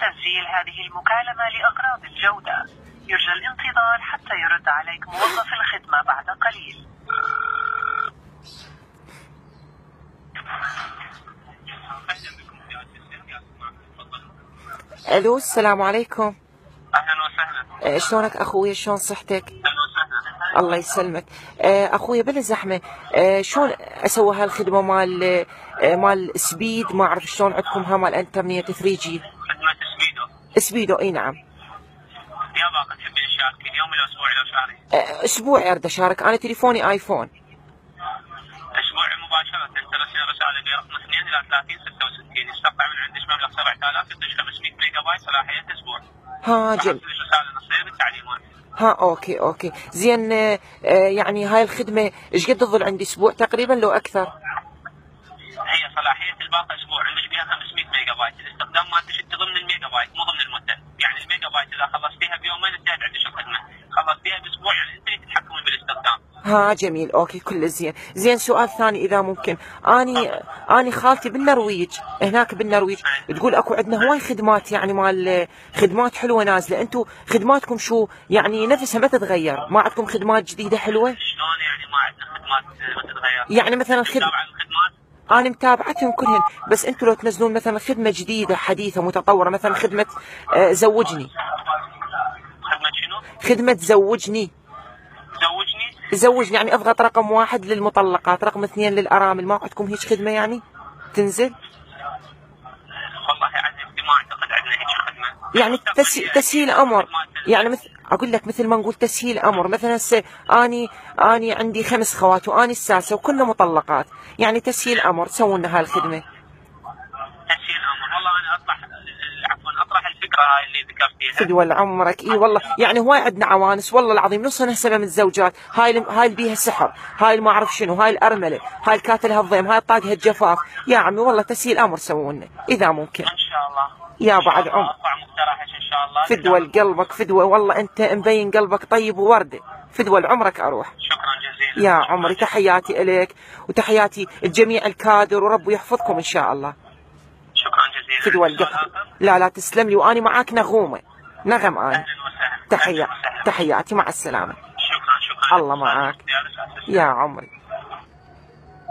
تسجيل هذه المكالمة لأغراض الجودة. يرجى الانتظار حتى يرد عليك موظف الخدمة بعد قليل. الو، السلام عليكم. اهلا وسهلا. شلونك اخوي؟ شلون صحتك؟ اهلا وسهلا. الله يسلمك. اخوي بلا زحمه، شلون اسوي هالخدمه مال سبيد؟ ما اعرف شلون عندكم ها مال انترنت 3G. خدمة سبيدو. سبيدو اي نعم. يا باقي تحبين تشاركين يومي لو اسبوعي لو شهري؟ اسبوعي اريد اشارك، انا تليفوني ايفون. اسبوعي مباشرة ترسلين رسالة برقم 2 الى 30 66 يستقطع من عندك مبلغ 7000 يعطيك 500 ميجا بايت صلاحية اسبوع. ها جميل. رسالة نصيه بالتعليمات. ها اوكي زين. يعني هاي الخدمه ايش قد تظل عندي؟ اسبوع تقريبا لو اكثر؟ هي صلاحية الباقة اسبوع، عندك بها 500 ميجا بايت، الاستخدام مالتك انت ضمن الميجا بايت مو ضمن المدة، يعني الميجا بايت اذا خلصتيها بيومين انتهت عندك الخدمة، خلصتيها باسبوع يعني انت تتحكمين بالاستخدام. ها جميل، اوكي كل زين. سؤال ثاني اذا ممكن، اني خالتي بالنرويج، هناك بالنرويج تقول اكو عندنا هواي خدمات، يعني مال خدمات حلوه نازله. انتم خدماتكم شو يعني نفسها ما تتغير؟ ما عندكم خدمات جديده حلوه؟ شلون يعني ما عندنا خدمات ما تتغير؟ يعني مثلا الخدمات انا متابعتهم كلهن، بس انتم لو تنزلون مثلا خدمه جديده حديثه متطوره، مثلا خدمه زوجني. خدمة شنو؟ خدمه زوجني يعني اضغط رقم 1 للمطلقات، رقم 2 للارامل. ما عندكم هيك خدمه يعني تنزل؟ والله عندي ما اعتقد عندنا هيك خدمه. يعني تسهيل امر، يعني مثل اقول لك مثل ما نقول تسهيل امر. مثلا هسه اني عندي 5 خوات واني السادسه وكلنا مطلقات، يعني تسهيل امر تسوون لنا هاي الخدمه. تسهيل امر. والله انا اطرح الفكره هاي اللي ذكرتيها. فدوى عمرك. اي والله يعني هواي عندنا عوانس والله العظيم، نصنا هسه من الزوجات. هاي اللي بيها سحر، هاي ما اعرف شنو، هاي الارمله، هاي الكاتلها الضيم، هاي طاقها الجفاف. يا عمي والله تسهيل امر سوونا اذا ممكن. ان شاء الله. يا بعد عمر. اطلع مقترحك ان شاء الله. فدوى لقلبك، فدوى والله انت مبين قلبك طيب وورده. فدوى لعمرك اروح. شكرا جزيلا. يا عمري تحياتي اليك وتحياتي لجميع الكادر، ورب يحفظكم ان شاء الله. شكرا جزيلا. فدوى القلب. لا تسلم لي، واني معاك نغومه نغم اني. اهلا وسهلا. تحياتي مع السلامه. شكرا. الله معاك يا عمري.